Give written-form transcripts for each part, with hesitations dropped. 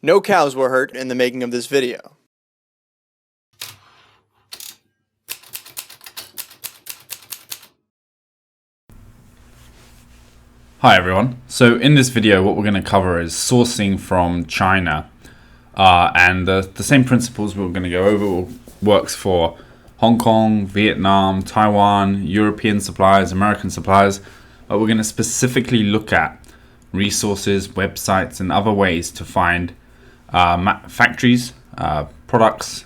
No cows were hurt in the making of this video. Hi everyone. So in this video what we're going to cover is sourcing from China, and the same principles we're going to go over works for Hong Kong, Vietnam, Taiwan, European suppliers, American suppliers, but we're going to specifically look at resources, websites and other ways to find factories, products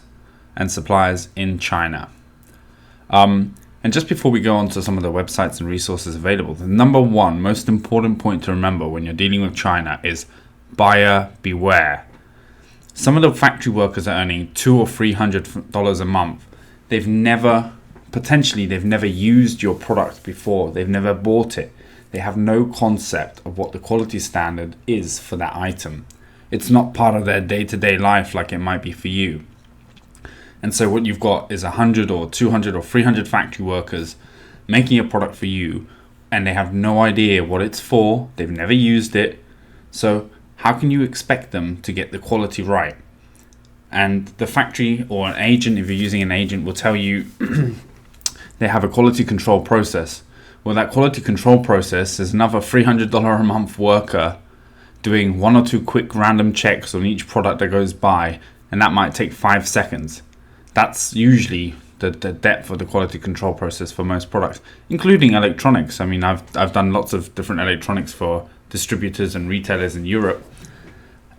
and suppliers in China. And just before we go on to some of the websites and resources available, the number one most important point to remember when you're dealing with China is buyer beware. Some of the factory workers are earning $200 or $300 a month. They've never used your product before. They've never bought it. They have no concept of what the quality standard is for that item. It's not part of their day-to-day life like it might be for you. And so what you've got is 100 or 200 or 300 factory workers making a product for you, and they have no idea what it's for. They've never used it. So how can you expect them to get the quality right? And the factory or an agent, if you're using an agent, will tell you they have a quality control process. Well, that quality control process is another $300 a month worker doing one or two quick random checks on each product that goes by, and that might take 5 seconds. That's usually the depth of the quality control process for most products, including electronics. I mean, I've done lots of different electronics for distributors and retailers in Europe,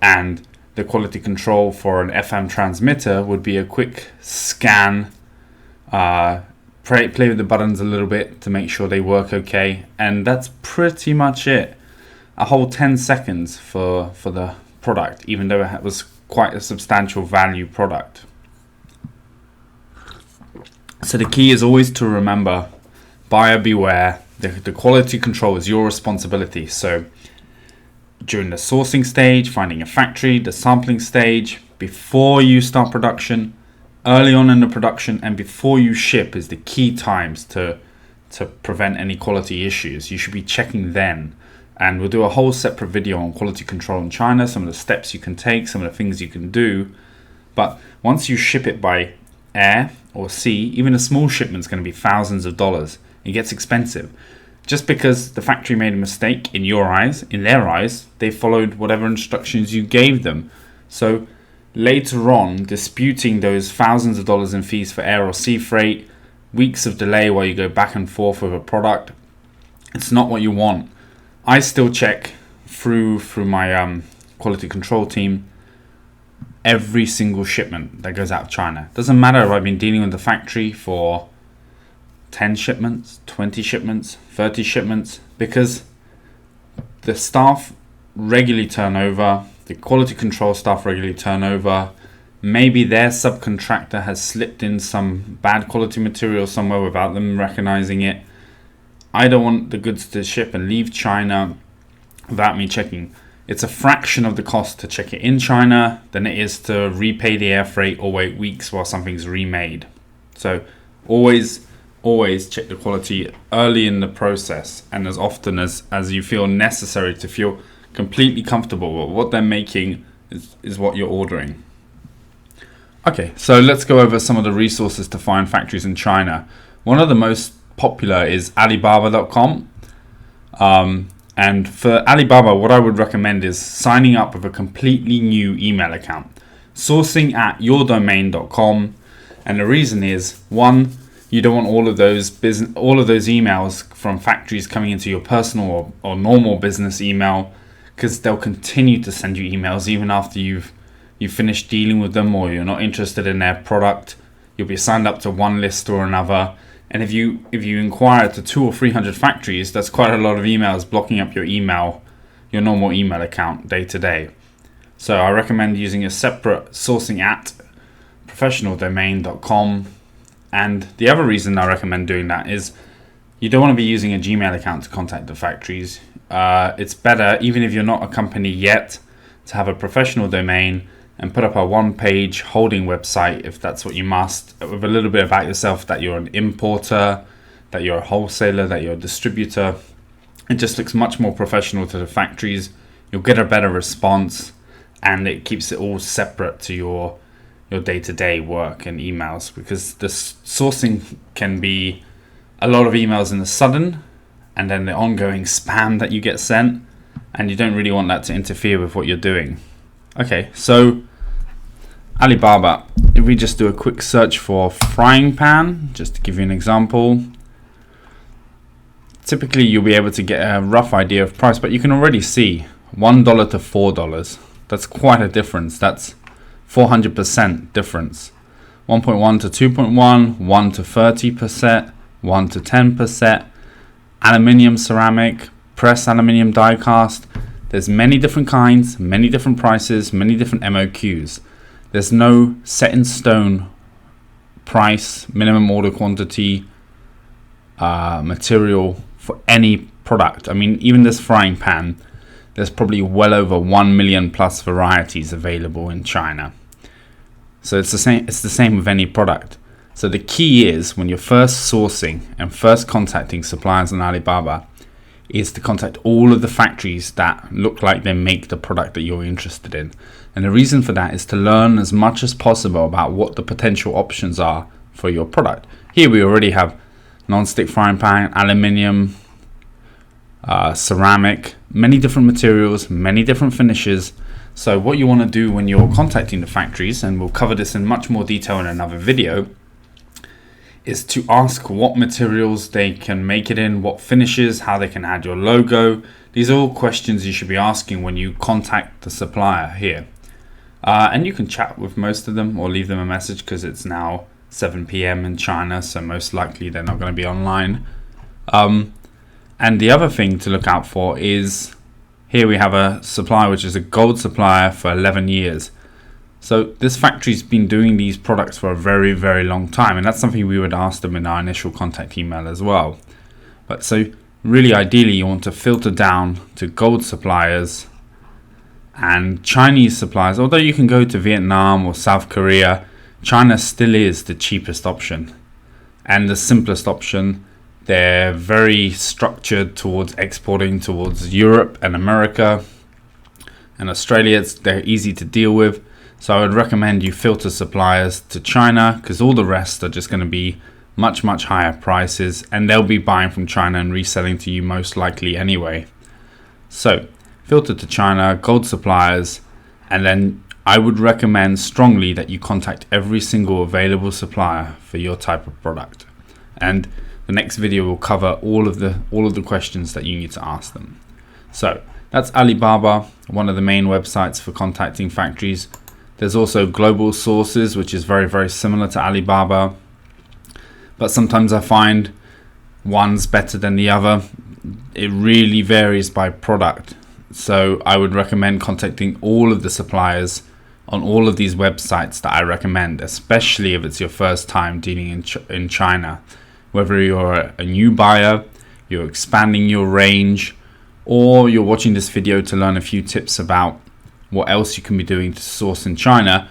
and the quality control for an FM transmitter would be a quick scan, play with the buttons a little bit to make sure they work okay, and that's pretty much it. A whole 10 seconds for the product, even though it was quite a substantial value product. So the key is always to remember, buyer beware. The quality control is your responsibility. So during the sourcing stage, finding a factory, the sampling stage, before you start production, early on in the production, and before you ship is the key times to prevent any quality issues. You should be checking then. And we'll do a whole separate video on quality control in China, some of the steps you can take, some of the things you can do. But once you ship it by air or sea, even a small shipment is going to be thousands of dollars. It gets expensive. Just because the factory made a mistake in your eyes, in their eyes, they followed whatever instructions you gave them. So later on, disputing those thousands of dollars in fees for air or sea freight, weeks of delay while you go back and forth with a product, it's not what you want. I still check through my quality control team every single shipment that goes out of China. Doesn't matter if I've been dealing with the factory for 10 shipments, 20 shipments, 30 shipments, because the staff regularly turn over, the quality control staff regularly turn over. Maybe their subcontractor has slipped in some bad quality material somewhere without them recognizing it. I don't want the goods to ship and leave China without me checking. It's a fraction of the cost to check it in China than it is to repay the air freight or wait weeks while something's remade. So always check the quality early in the process, and as often as you feel necessary to feel completely comfortable with what they're making is what you're ordering. Okay, so let's go over some of the resources to find factories in China. One of the most popular is Alibaba.com. And for Alibaba, what I would recommend is signing up with a completely new email account, sourcing at yourdomain.com. And the reason is, one, you don't want all of those emails from factories coming into your personal or normal business email, because they'll continue to send you emails even after you've finished dealing with them, or you're not interested in their product. You'll be signed up to one list or another. And if you inquire to 200 or 300 factories, that's quite a lot of emails blocking up your normal email account day to day. So I recommend using a separate sourcing at professionaldomain.com. And the other reason I recommend doing that is you don't want to be using a Gmail account to contact the factories. It's better, even if you're not a company yet, to have a professional domain and put up a one-page holding website, if that's what you must, with a little bit about yourself, that you're an importer, that you're a wholesaler, that you're a distributor. It just looks much more professional to the factories. You'll get a better response, and it keeps it all separate to your day-to-day work and emails, because the sourcing can be a lot of emails in the sudden and then the ongoing spam that you get sent, and you don't really want that to interfere with what you're doing. Okay, so Alibaba, if we just do a quick search for frying pan, just to give you an example, typically you'll be able to get a rough idea of price, but you can already see $1 to $4. That's quite a difference. That's 400% difference. 1.1 to 2.1, 1 to 30%, 1 to 10%, aluminium, ceramic, pressed aluminium die cast. There's many different kinds, many different prices, many different MOQs. There's no set in stone price, minimum order quantity, material for any product. I mean, even this frying pan, there's probably well over 1 million plus varieties available in China. So it's the same with any product. So the key is, when you're first sourcing and first contacting suppliers on Alibaba, is to contact all of the factories that look like they make the product that you're interested in. And the reason for that is to learn as much as possible about what the potential options are for your product. Here we already have non-stick frying pan, aluminium, ceramic, many different materials, many different finishes. So what you want to do when you're contacting the factories, and we'll cover this in much more detail in another video, is to ask what materials they can make it in, what finishes, how they can add your logo. These are all questions you should be asking when you contact the supplier here. And you can chat with most of them or leave them a message, because it's now 7 p.m. in China, so most likely they're not going to be online. And the other thing to look out for is, here we have a supplier which is a gold supplier for 11 years. So this factory's been doing these products for a very, very long time, and that's something we would ask them in our initial contact email as well. But so really ideally you want to filter down to gold suppliers and Chinese suppliers. Although you can go to Vietnam or South Korea, China still is the cheapest option and the simplest option. They're very structured towards exporting towards Europe and America and Australia. They're easy to deal with. So I would recommend you filter suppliers to China, because all the rest are just going to be much, much higher prices, and they'll be buying from China and reselling to you most likely anyway. So filter to China, gold suppliers, and then I would recommend strongly that you contact every single available supplier for your type of product. And the next video will cover all of the questions that you need to ask them. So that's Alibaba, one of the main websites for contacting factories. There's also Global Sources, which is very, very similar to Alibaba, but sometimes I find one's better than the other. It really varies by product. So I would recommend contacting all of the suppliers on all of these websites that I recommend, especially if it's your first time dealing in China. Whether you're a new buyer, you're expanding your range, or you're watching this video to learn a few tips about what else you can be doing to source in China,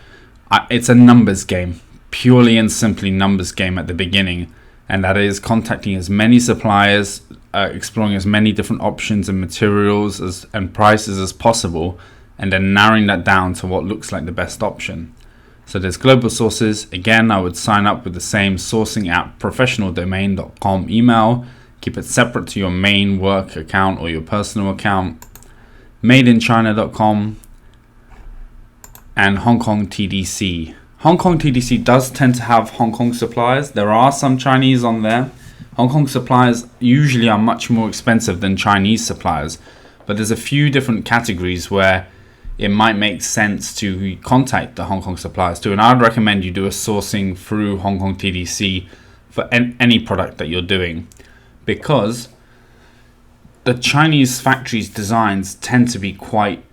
it's a numbers game, purely and simply numbers game at the beginning. And that is contacting as many suppliers, exploring as many different options and materials and prices as possible, and then narrowing that down to what looks like the best option. So there's Global Sources. Again, I would sign up with the same sourcing app, professionaldomain.com email. Keep it separate to your main work account or your personal account. madeinchina.com and KongTDC. KongTDC does tend to have Hong Kong suppliers. There are some Chinese on there. Hong Kong suppliers usually are much more expensive than Chinese suppliers, but there's a few different categories where it might make sense to contact the Hong Kong suppliers too. And I'd recommend you do a sourcing through KongTDC for any product that you're doing, because the Chinese factories' designs tend to be quite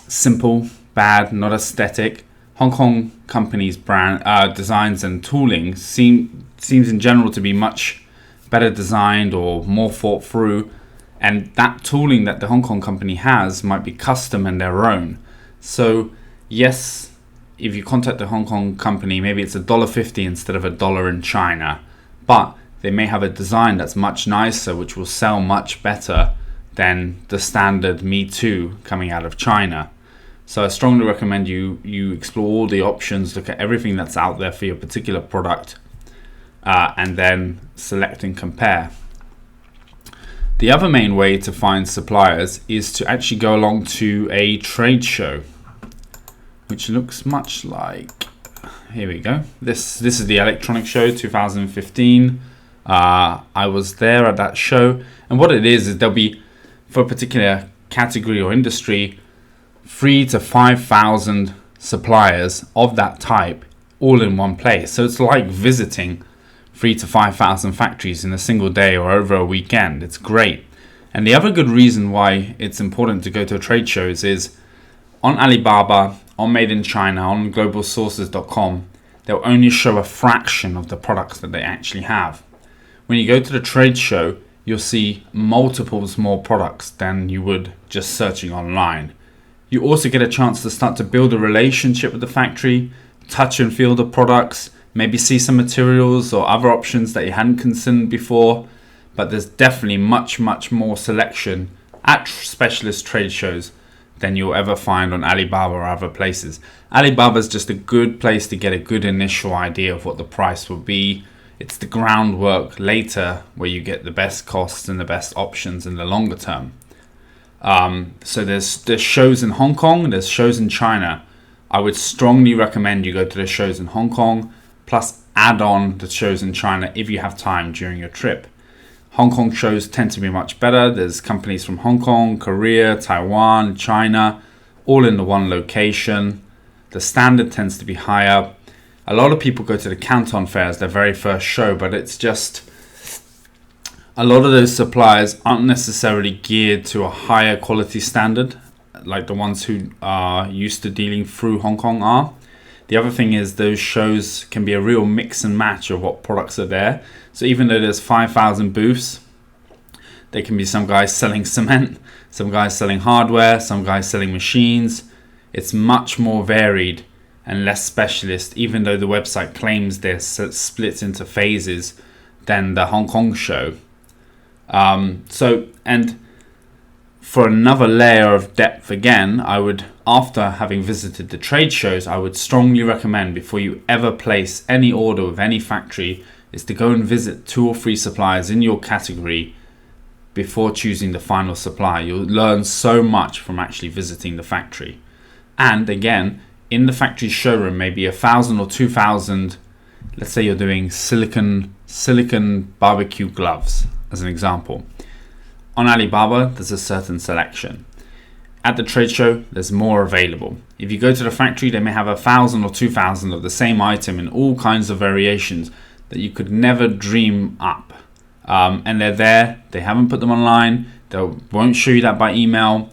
simple, bad, not aesthetic. Hong Kong companies' brand designs and tooling seems in general to be much better designed or more thought through, and that tooling that the Hong Kong company has might be custom and their own. So yes, if you contact the Hong Kong company, maybe it's $1.50 instead of $1 in China, but they may have a design that's much nicer, which will sell much better than the standard Me Too coming out of China. So I strongly recommend you explore all the options, look at everything that's out there for your particular product, and then select and compare. The other main way to find suppliers is to actually go along to a trade show, which looks much like, here we go. This is the Electronic Show 2015. I was there at that show, and what it is there'll be, for a particular category or industry, 3,000 to 5,000 suppliers of that type all in one place. So it's like visiting 3,000 to 5,000 factories in a single day or over a weekend. It's great. And the other good reason why it's important to go to trade shows is on Alibaba, on Made in China, on globalsources.com, they'll only show a fraction of the products that they actually have. When you go to the trade show, you'll see multiples more products than you would just searching online. You also get a chance to start to build a relationship with the factory, touch and feel the products, maybe see some materials or other options that you hadn't considered before. But there's definitely much more selection at specialist trade shows than you'll ever find on Alibaba or other places. Alibaba is just a good place to get a good initial idea of what the price will be. It's the groundwork later where you get the best costs and the best options in the longer term. So there's shows in Hong Kong, there's shows in China. I would strongly recommend you go to the shows in Hong Kong, plus add on the shows in China if you have time during your trip. Hong Kong shows tend to be much better. There's companies from Hong Kong, Korea, Taiwan, China, all in the one location. The standard tends to be higher. A lot of people go to the Canton Fair as their very first show, but it's just a lot of those suppliers aren't necessarily geared to a higher quality standard like the ones who are used to dealing through Hong Kong are. The other thing is those shows can be a real mix and match of what products are there. So even though there's 5,000 booths, there can be some guys selling cement, some guys selling hardware, some guys selling machines. It's much more varied and less specialist, even though the website claims this splits into phases than the Hong Kong show. And for another layer of depth again, I would, after having visited the trade shows, I would strongly recommend before you ever place any order with any factory is to go and visit 2 or 3 suppliers in your category before choosing the final supplier. You'll learn so much from actually visiting the factory. And again, in the factory showroom, maybe 1,000 or 2,000, let's say you're doing silicon barbecue gloves as an example. On Alibaba, there's a certain selection. At the trade show, there's more available. If you go to the factory, they may have 1,000 or 2,000 of the same item in all kinds of variations that you could never dream up. And they're there, they haven't put them online, they won't show you that by email.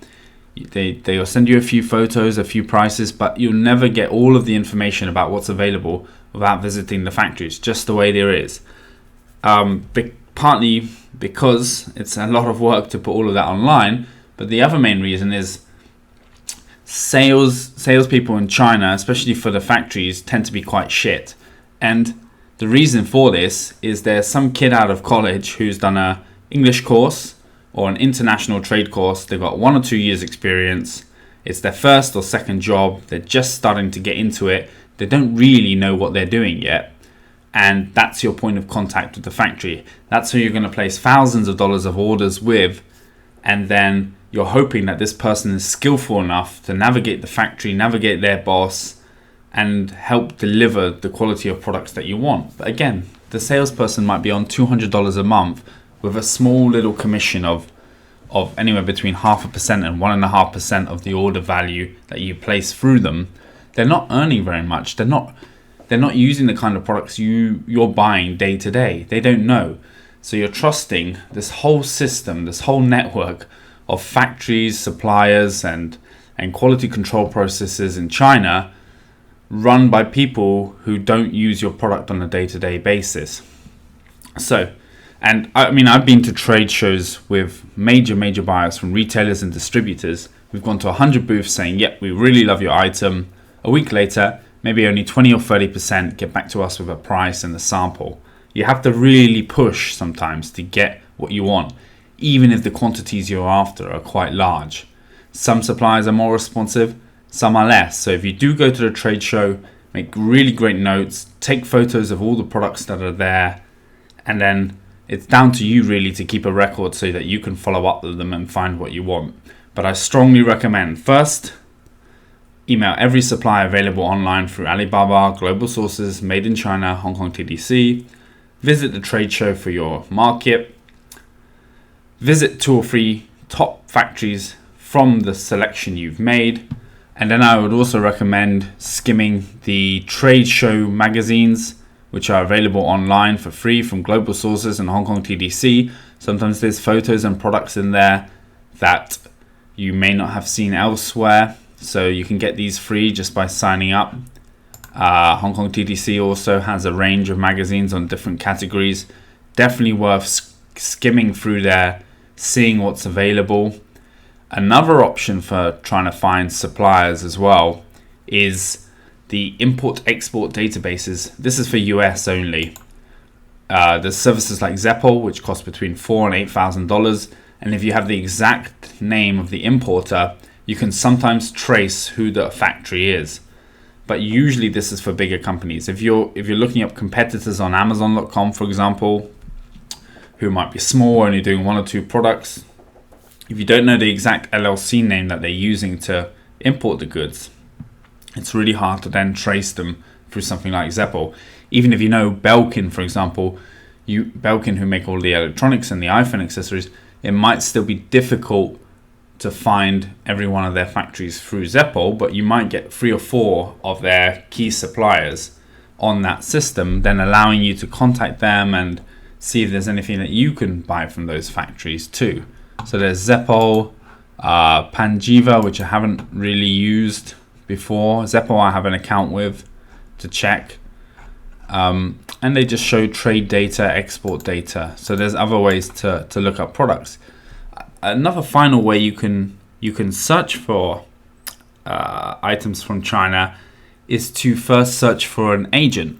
They'll send you a few photos, a few prices, but you'll never get all of the information about what's available without visiting the factories, just the way there is. Partly because it's a lot of work to put all of that online, but the other main reason is salespeople in China, especially for the factories, tend to be quite shit. And the reason for this is there's some kid out of college who's done an English course or an international trade course. They've got 1 or 2 years experience. It's their first or second job. They're just starting to get into it. They don't really know what they're doing yet. And that's your point of contact with the factory. That's who you're going to place thousands of dollars of orders with. And then you're hoping that this person is skillful enough to navigate the factory, navigate their boss, and help deliver the quality of products that you want. But again, the salesperson might be on $200 a month with a small little commission of anywhere between 0.5% and 1.5% of the order value that you place through them. They're not earning very much. They're not using the kind of products you're buying day to day. They don't know. So you're trusting this whole system, this whole network of factories, suppliers, and quality control processes in China run by people who don't use your product on a day-to-day basis. So, and I mean, I've been to trade shows with major buyers from retailers and distributors. We've gone to 100 booths saying, yep, we really love your item. A week later, maybe only 20 or 30% get back to us with a price and a sample. You have to really push sometimes to get what you want, even if the quantities you're after are quite large. Some suppliers are more responsive, some are less. So if you do go to the trade show, make really great notes, take photos of all the products that are there, and then it's down to you really to keep a record so that you can follow up with them and find what you want. But I strongly recommend, first, email every supplier available online through Alibaba, Global Sources, Made in China, KongTDC. Visit the trade show for your market. Visit 2 or 3 top factories from the selection you've made. And then I would also recommend skimming the trade show magazines, which are available online for free from Global Sources and KongTDC. Sometimes there's photos and products in there that you may not have seen elsewhere. So you can get these free just by signing up. KongTDC also has a range of magazines on different categories. Definitely worth skimming through there, seeing what's available. Another option for trying to find suppliers as well is the import-export databases. This is for US only. There's services like Zeppel, which cost between $4,000 and $8,000. And if you have the exact name of the importer, you can sometimes trace who the factory is. But usually this is for bigger companies. If you're looking up competitors on Amazon.com, for example, who might be small, only doing 1 or 2 products, if you don't know the exact LLC name that they're using to import the goods, it's really hard to then trace them through something like Zeppel. Even if you know Belkin, for example, Belkin, who make all the electronics and the iPhone accessories, it might still be difficult to find every one of their factories through Zeppel, but you might get 3 or 4 of their key suppliers on that system, then allowing you to contact them and see if there's anything that you can buy from those factories too. So there's Zeppel, Panjiva, which I haven't really used before. Zeppel I have an account with to check. And they just show trade data, export data. So there's other ways to look up products. Another final way you can search for items from China is to first search for an agent.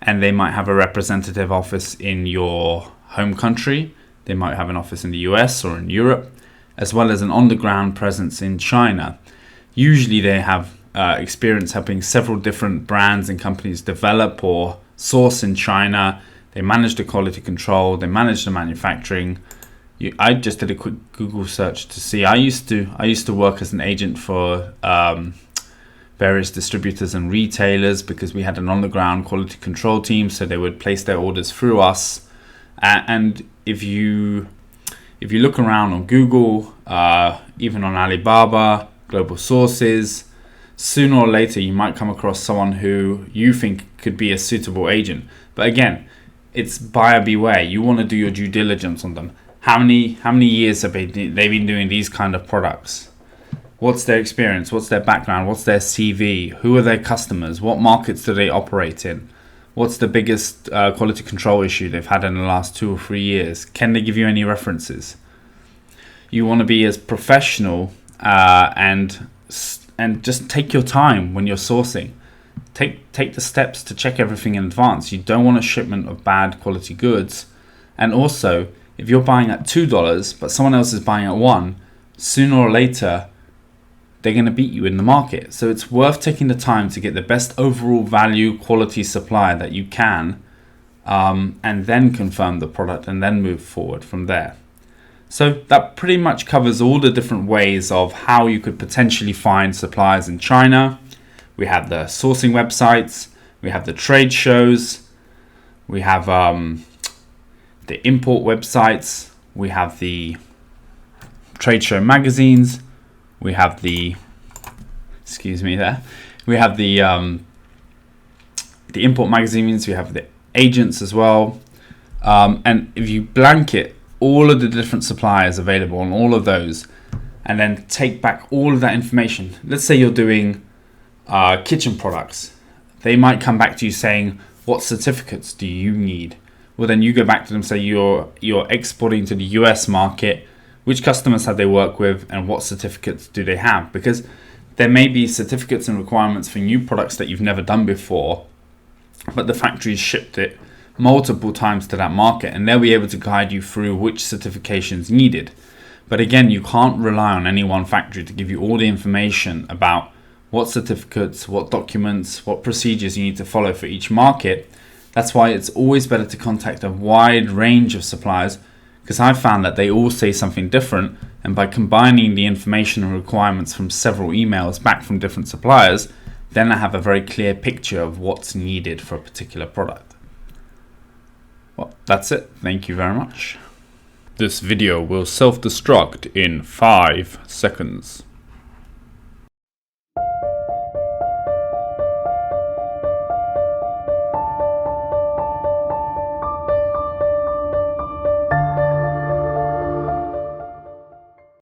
And they might have a representative office in your home country. They might have an office in the US or in Europe, as well as an on-the-ground presence in China. Usually they have experience helping several different brands and companies develop or source in China. They manage the quality control, they manage the manufacturing. I just did a quick Google search to see. I used to work as an agent for various distributors and retailers because we had an on-the-ground quality control team, so they would place their orders through us. And if you look around on Google, even on Alibaba, Global Sources, sooner or later you might come across someone who you think could be a suitable agent. But again, it's buyer beware. You want to do your due diligence on them. How many years have they been doing these kind of products? What's their experience? What's their background? What's their CV? Who are their customers? What markets do they operate in? What's the biggest quality control issue they've had in the last 2 or 3 years? Can they give you any references? You want to be as professional and just take your time when you're sourcing. Take the steps to check everything in advance. You don't want a shipment of bad quality goods. And also, if you're buying at $2 but someone else is buying at $1, sooner or later they're going to beat you in the market. So it's worth taking the time to get the best overall value quality supplier that you can, and then confirm the product and then move forward from there. So that pretty much covers all the different ways of how you could potentially find suppliers in China. We have the sourcing websites, we have the trade shows, we have the import websites, we have the trade show magazines, we have the import magazines, we have the agents as well. And if you blanket all of the different suppliers available on all of those, and then take back all of that information. Let's say you're doing kitchen products. They might come back to you saying, what certificates do you need? Well, then you go back to them, say you're exporting to the US market. Which customers have they worked with and what certificates do they have? Because there may be certificates and requirements for new products that you've never done before, but the factory's shipped it multiple times to that market and they'll be able to guide you through which certifications needed. But again, you can't rely on any one factory to give you all the information about what certificates, what documents, what procedures you need to follow for each market. That's why it's always better to contact a wide range of suppliers, because I've found that they all say something different, and by combining the information and requirements from several emails back from different suppliers, then I have a very clear picture of what's needed for a particular product. Well, that's it. Thank you very much. This video will self-destruct in 5 seconds.